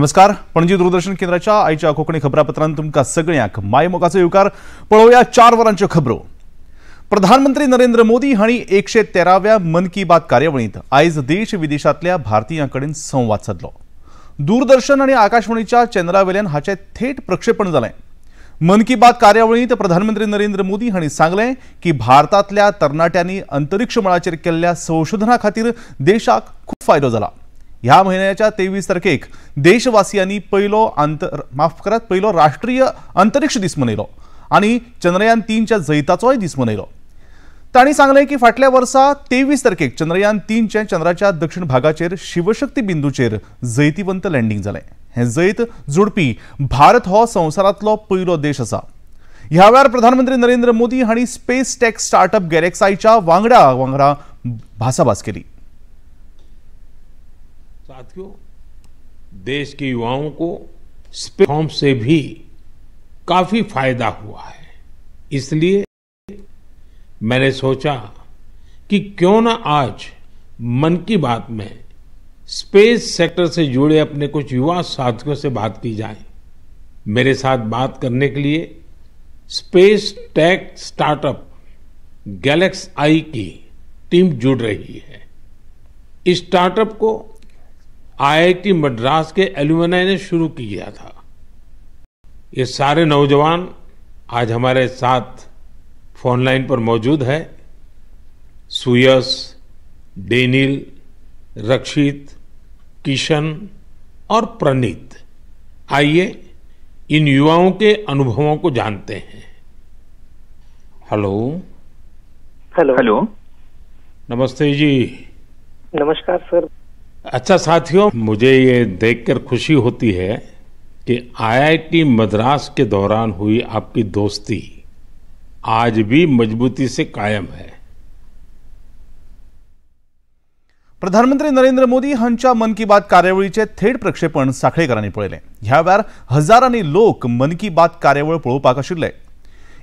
नमस्कार. पणजी दूरदर्शन केंद्राच्या आयच्या कोकणी खबरापत्रांत तुमकां सगळ्यांक मायमोगाचो येवकार. पळोवया 4 वरांच्यो खबरो. प्रधानमंत्री नरेंद्र मोदी हांणी 113व्या मन की बात कार्यावळींत आयज देश विदेशांतल्या भारतीयांकडेन संवाद साधलो. दूरदर्शन आनी आकाशवाणीच्या चॅनलावेल्यान हाचें थेट प्रक्षेपण जालें. मन की बात कार्यावळींत प्रधानमंत्री नरेंद्र मोदी हांणी सांगलें की भारतांतल्या तरणाट्यांनी अंतरिक्ष मळाचेर केल्ल्या संशोधना खातीर देशाक खूब फायदो जाला. ह्या महिन्याच्या 23 तारखेक देशवासियांनी पहिलो राष्ट्रीय अंतरिक्ष दीस मनयलो आनी चंद्रयान 3च्या जैताचोय दीस मनयलो. तांणी सांगलें की फाटल्या वर्सा 23 तारखेक चंद्रयान 3चें चंद्राच्या दक्षिण भागाचेर शिवशक्ती बिंदूचेर जैतिवंत लँडिंग जालें. हें जैत जोडपी भारत हो संवसारांतलो पयलो देश आसा. ह्या वेळार प्रधानमंत्री नरेंद्र मोदी हांणी स्पेस टॅक स्टार्टअप गॅलेक्सायच्या वांगडा भासाभास केली. साथियों, देश के युवाओं को स्पेस फॉर्म से भी काफी फायदा हुआ है. इसलिए मैंने सोचा कि क्यों ना आज मन की बात में स्पेस सेक्टर से जुड़े अपने कुछ युवा साथियों से बात की जाए. मेरे साथ बात करने के लिए स्पेस टेक स्टार्टअप गैलेक्सी की टीम जुड़ रही है. इस स्टार्टअप को आईआईटी मद्रास के एलुमनाई ने शुरू किया था. ये सारे नौजवान आज हमारे साथ फोन लाइन पर मौजूद है. सुयस, डेनिल, रक्षित, किशन और प्रणीत. आइए इन युवाओं के अनुभवों को जानते हैं. हेलो. हेलो. हेलो. नमस्ते जी. नमस्कार सर. अच्छा साथियों, मुझे ये देखकर खुशी होती है कि आईआईटी मद्रास के दौरान हुई आपकी दोस्ती आज भी मजबूती से कायम है. प्रधानमंत्री नरेंद्र मोदी हांच्या मन की बात कार्यावळीचे थेट प्रक्षेपण साखळेकरांनी पळयलें. ह्या वेळार हजारांनी लोक मन की बात कार्यावळ पळोवपाक आशिल्ले.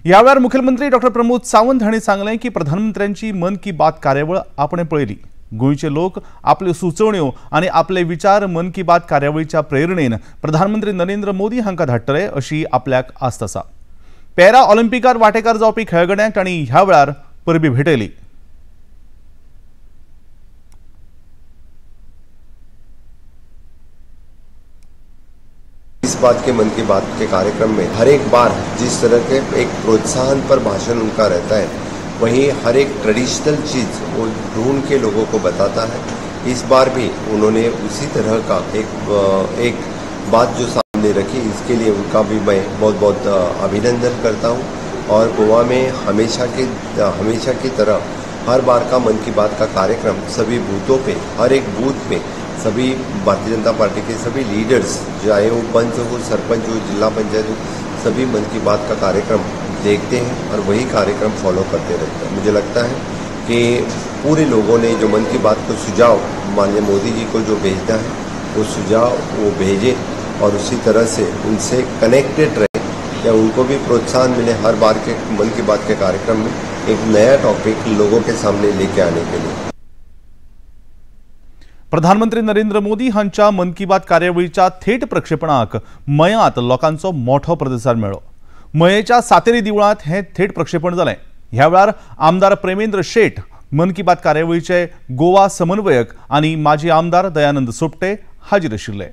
ह्या वेळार मुखेलमंत्री डॉ. प्रमोद सावंत हांणी सांगलें की प्रधानमंत्र्यांची मन की बात कार्यावळ आपणे पळयली. गोंयचे लोक आपल्यो सुचोवण्यो आनी आपले विचार मन की बात कार्यावळीच्या प्रेरणेन प्रधानमंत्री नरेंद्र मोदी हांकां धाडटले अशी आपल्याक आस्त आसा. पॅरा ऑलिंपिकांत वांटेकार जावपी खेळगड्यांक तांणी ह्या वेळार परबी भेटयली. इस बात के मन की बात के कार्यक्रम में हर एक बार जिस तरह के एक प्रोत्साहन पर भाषण उनका रहता है, वहीं हर एक ट्रेडिशनल चीज़ वो ढूंढ के लोगों को बताता है. इस बार भी उन्होंने उसी तरह का एक बात जो सामने रखी, इसके लिए उनका भी मैं बहुत बहुत अभिनंदन करता हूँ. और गोवा में हमेशा की तरह हर बार का मन की बात का कार्यक्रम सभी बूथों पे, हर एक बूथ पे सभी भारतीय जनता पार्टी के सभी लीडर्स, चाहे वो पंच हो, सरपंच हो, जिला पंचायत हो, सभी मन की बात का कार्यक्रम देखते हैं और वही कार्यक्रम फॉलो करते रहते हैं. मुझे लगता है कि पूरे लोगों ने जो मन की बात को सुझाव माननीय मोदी जी को जो भेजना है, वो सुझाव वो भेजें और उसी तरह से उनसे कनेक्टेड रहे, या उनको भी प्रोत्साहन मिले हर बार के मन की बात के कार्यक्रम में एक नया टॉपिक लोगों के सामने लेके आने के लिए. प्रधानमंत्री नरेंद्र मोदी हांच्या मन की बात कार्यावळीच्या थेट प्रक्षेपणाक मयांत लोकांचो मोठो प्रतिसाद मेळ्ळो. मयेच्या सातेरी देवळांत हें थेट प्रक्षेपण जालें. ह्या वेळार आमदार प्रेमेंद्र शेट, मन की बात कार्यावळीचे गोवा समन्वयक आनी माजी आमदार दयानंद सोपटे हाजीर आशिल्ले.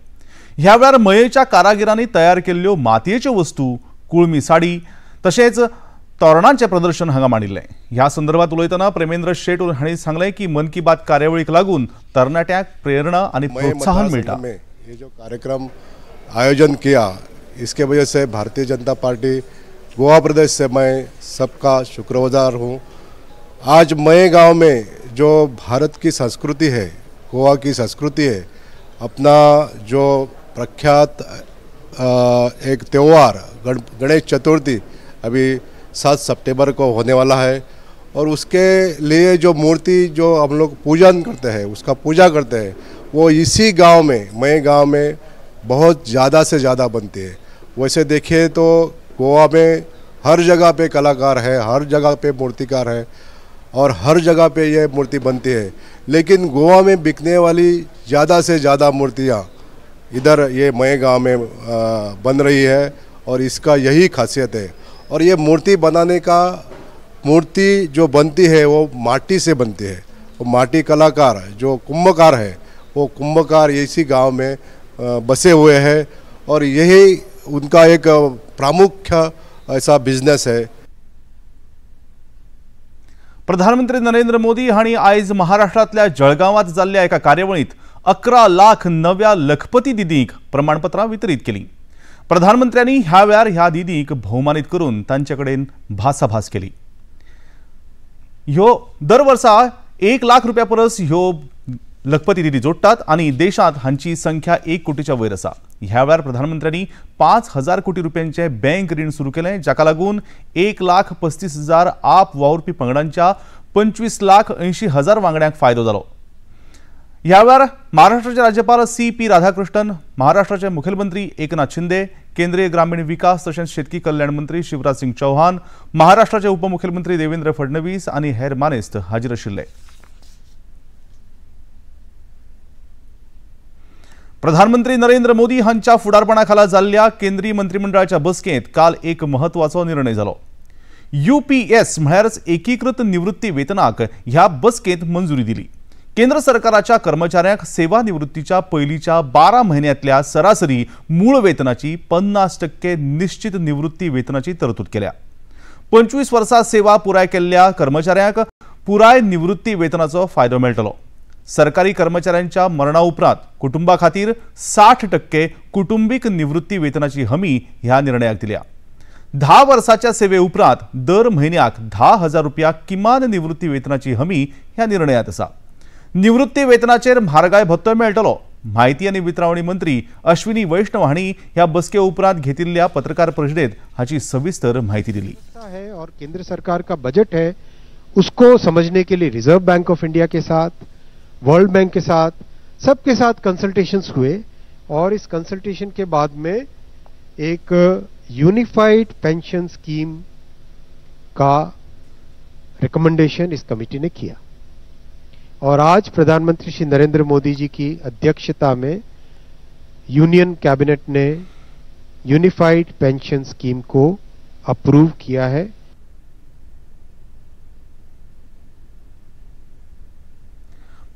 ह्या वेळार मयेच्या कारागिरांनी तयार केल्ल्यो मातयेच्यो वस्तू, कुळमी साडी तशेंच तोरणांचें प्रदर्शन हांगा मांडिल्लें. ह्या संदर्भात उलयतना प्रेमेंद्र शेट हांणी सांगलें की मन की बात कार्यावळीक लागून तरणाट्यांक प्रेरणा आनी प्रोत्साहन मेळटा. ये जो कार्यक्रम आयोजन किया, इसके वजह से भारतीय जनता पार्टी गोवा प्रदेश से मैं सबका शुक्रगुजार हूँ. आज मय गांव में जो भारत की संस्कृति है, गोवा की संस्कृति है, अपना जो प्रख्यात एक त्यौहार गणेश चतुर्थी अभी 7 सितंबर को होने वाला है, और उसके लिए जो मूर्ति जो हम लोग पूजन करते हैं, उसका पूजा करते हैं, वो इसी गांव में, मय गांव में बहुत ज़्यादा से ज़्यादा बनती है. वैसे देखिए तो गोवा में हर जगह पे कलाकार है, हर जगह पे मूर्तिकार है और हर जगह पे ये मूर्ति बनती है. लेकिन गोवा में बिकने वाली ज़्यादा से ज़्यादा मूर्तियाँ इधर ये मय गांव में बन रही है और इसका यही खासियत है। और ये मूर्ति बनाने का मूर्ति जो बनती है वो माटी से बनती है। वो माटी कलाकार जो कुंभकार है वो कुंभकार इसी गांव में बसे हुए हैं और यही उनका एक प्रमुख ऐसा बिझनेस है। प्रधानमंत्री नरेंद्र मोदी हांणी आयज महाराष्ट्रातल्या जळगावात जाल्ल्या एका कार्यावळीत 11 लाख नव्या लखपती दिदींक प्रमाणपत्रां वितरीत केली। प्रधानमंत्र्यांनी ह्या वेळार ह्या दिदींक भोवमानीत करून तांचेकडेन भासाभास केली। ह्यो दर वर्सा 1 लाख रुपया परस ह्यो लखपती दिदी जोडटात आणि देशात हांची संख्या 1 कोटीच्या वयर आसा। ह्या वेळार प्रधानमंत्र्यांनी 5,000 कोटी रुपयांचे बँक रीण सुरू केले, जाका लागून 1,35,000 आप वावुरपी पंगडांच्या 25,80,000 वांगड्यांक फायदो जालो। ह्या वेळार महाराष्ट्राचे राज्यपाल CP राधाकृष्णन, महाराष्ट्राचे मुखेलमंत्री एकनाथ शिंदे, केंद्रीय ग्रामीण विकास तसेच शेतकी कल्याण मंत्री शिवराज सिंग चौहान, महाराष्ट्राचे उपमुख्यमंत्री देवेंद्र फडणवीस आणि हेर मानेस्त हाजीर आशिल्ले। प्रधानमंत्री नरेंद्र मोदी हांच्या फुडारपणाखाला जाल्ल्या केंद्रीय मंत्रिमंडळाच्या बसकेंत काल एक म्हत्वाचो निर्णय जालो। UPS म्हळ्यारच एकीकृत निवृत्ती वेतनाक ह्या बसकेंत मंजुरी दिली। केंद्र सरकाराच्या कर्मचाऱ्यांक सेवा निवृत्तीच्या पयलींच्या 12 म्हयन्यांतल्या सरासरी मूळ वेतनाची 50% निश्चित निवृत्ती वेतनाची तरतूद केल्या। 25 वर्सां सेवा पुराय केल्ल्या कर्मचाऱ्यांक पुराय निवृत्ती वेतनाचो फायदो मेळटलो। सरकारी कर्मचाऱ्यांच्या मरणा उपरांत कुटुंबा खातीर 60% कुटुंबीक निवृत्ती वेतनाची हमी ह्या निर्णयाक दिल्या। 10 वर्साच्या सेवे उपरांत दर म्हयन्याक 10,000 रुपया किमान निवृत्ती वेतनाची हमी ह्या निर्णयात आसा। निवृत्ती वेतनाचेर म्हारगाय भत्तो मेळटलो। माहिती आणि वितरावणी मंत्री अश्विनी वैष्णव हांणी ह्या बसके उपरांत घेतिल्ल्या पत्रकार परिषदेत हाची सविस्तर माहिती दिली। और केंद्र सरकार का बजट है उसको समझने के लिए रिजर्व बैंक ऑफ इंडिया के साथ, वर्ल्ड बैंक के साथ, सबके साथ कंसल्टेशंस हुए और इस कंसल्टेशन के बाद में एक यूनिफाइड पेंशन स्कीम का रिकमेंडेशन इस कमेटी ने किया और आज प्रधानमंत्री श्री नरेंद्र मोदी जी की अध्यक्षता में यूनियन कैबिनेट ने यूनिफाइड पेंशन स्कीम को अप्रूव किया है।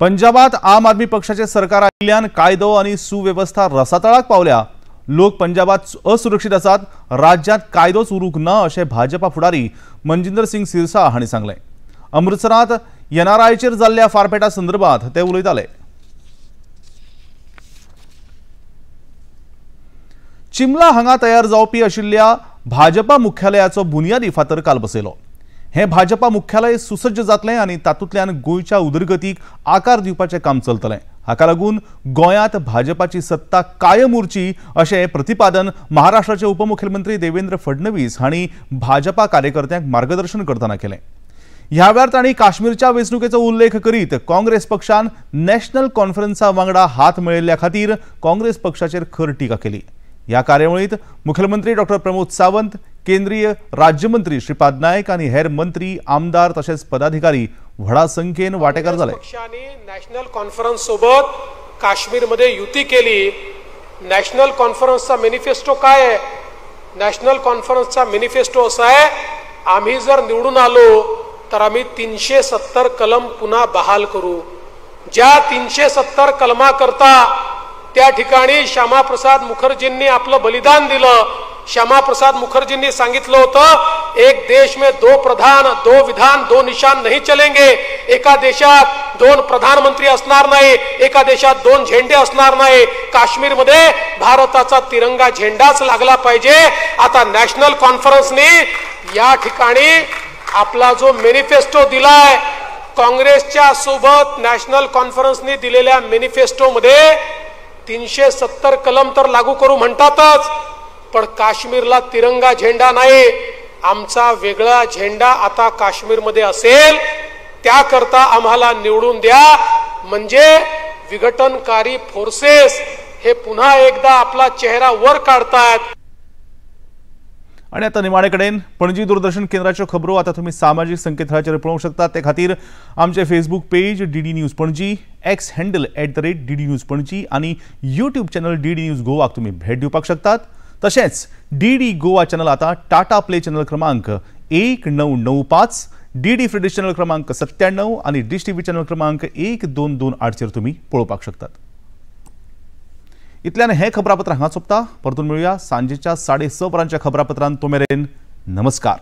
पंजाबात आम आदमी पक्षाचे सरकार आयिल्ल्यान कायदो आणि सुव्यवस्था रसातळाक पावल्या। लोक पंजाबात असुरक्षीत आसात, राज्यांत कायदोच उरूंक ना अशें भाजपा फुडारी मनजिंदर सिंग सिरसा हांणी सांगलें। अमृतसरांत NRIचेर जाल्ल्या फारपेटा संदर्भात ते उलयताले। चिमला हांगा तयार जावपी आशिल्ल्या भाजपा मुख्यालयाचो बुनयादी फातर काल बसयलो। हे भाजपा मुख्यालय सुसज्ज जातलें आनी तातूंतल्यान गोंयच्या उदरगतीक आकार दिवपाचें काम चलतलें। हाका लागून गोंयांत भाजपाची सत्ता कायम उरची अशें प्रतिपादन महाराष्ट्राचे उपमुख्यमंत्री देवेंद्र फडणवीस हांणी भाजपा कार्यकर्त्यांक मार्गदर्शन करतना केलें। ह्या वेळार तांणी काश्मीरच्या वेंचणुकेचो उल्लेख करीत काँग्रेस पक्षान नॅशनल कॉन्फरन्सा वांगडा हात मेळयल्ल्या खातीर काँग्रेस पक्षाचेर खर टिका केली। ह्या कार्यावळीत मुखेलमंत्री डॉ प्रमोद सावंत, केंद्रीय राज्यमंत्री श्रीपाद नायक आणि हेर मंत्री, आमदार तसेच पदाधिकारी व्हडा संख्येन वांटेकार जाले। पक्षाने नॅशनल कॉन्फरन्स सोबत काश्मीरमध्ये युती केली। नॅशनल कॉन्फरन्सचा मॅनिफेस्टो काय आहे? नॅशनल कॉन्फरन्सचा मॅनिफेस्टो असा आहे, आम्ही जर निवडून आलो तर आम्ही 370 कलम पुन्हा बहाल करू। ज्या 370 कलमा करता त्या ठिकाणी श्यामाप्रसाद मुखर्जींनी आपलं बलिदान दिलं। श्यामाप्रसाद मुखर्जींनी सांगितलं होतं, एक देश में 2 प्रधान, 2 विधान, 2 निशान नहीं चलेंगे। एका देशात 2 प्रधानमंत्री असणार नाही, एका देशात 2 झेंडे असणार नाही। काश्मीरमध्ये भारताचा तिरंगा झेंडाच लागला पाहिजे। आता नॅशनल कॉन्फरन्सने या ठिकाणी आपला जो मॅनिफेस्टो दिलाय, काँग्रेसच्या सोबत नॅशनल कॉन्फरन्सने दिलेल्या मॅनिफेस्टो मध्ये 370 कलम तर लागू करू म्हणतातच, पण काश्मीरला तिरंगा झेंडा नाही। आमचा वेगळा झेंडा आता काश्मीरमध्ये असेल, त्याकरता आम्हाला निवडून द्या। म्हणजे विघटनकारी फोर्सेस हे पुन्हा एकदा आपला चेहरा वर काढतायत। आणि आता निमाणे कडेन पणजी दूरदर्शन केंद्राच्यो खबरो आता तुम्ही सामाजिक संकेतथळाचेर पळोवंक शकतात। ते खातीर आमचे Facebook page DD news Panaji, x handle @DD news Panaji आणि यूट्यूब चॅनल डीडी न्यूज गोवाक तुम्ही भेट दिवपाक शकतात। तशेंच डीडी गोवा चॅनल आता टाटा प्ले चॅनल क्रमांक 1995, डीडी फ्री डिश चॅनल क्रमांक 97 आणि डिश टीव्ही चॅनल क्रमांक 1228 चेर तुम्ही पळोवपाक शकतात। इतल्यान हे खबरापत्र हांगा सोंपता। परतून मेळुया सांजेच्या 6:30 वरांच्या खबरापत्रांत। तो मेरेन नमस्कार।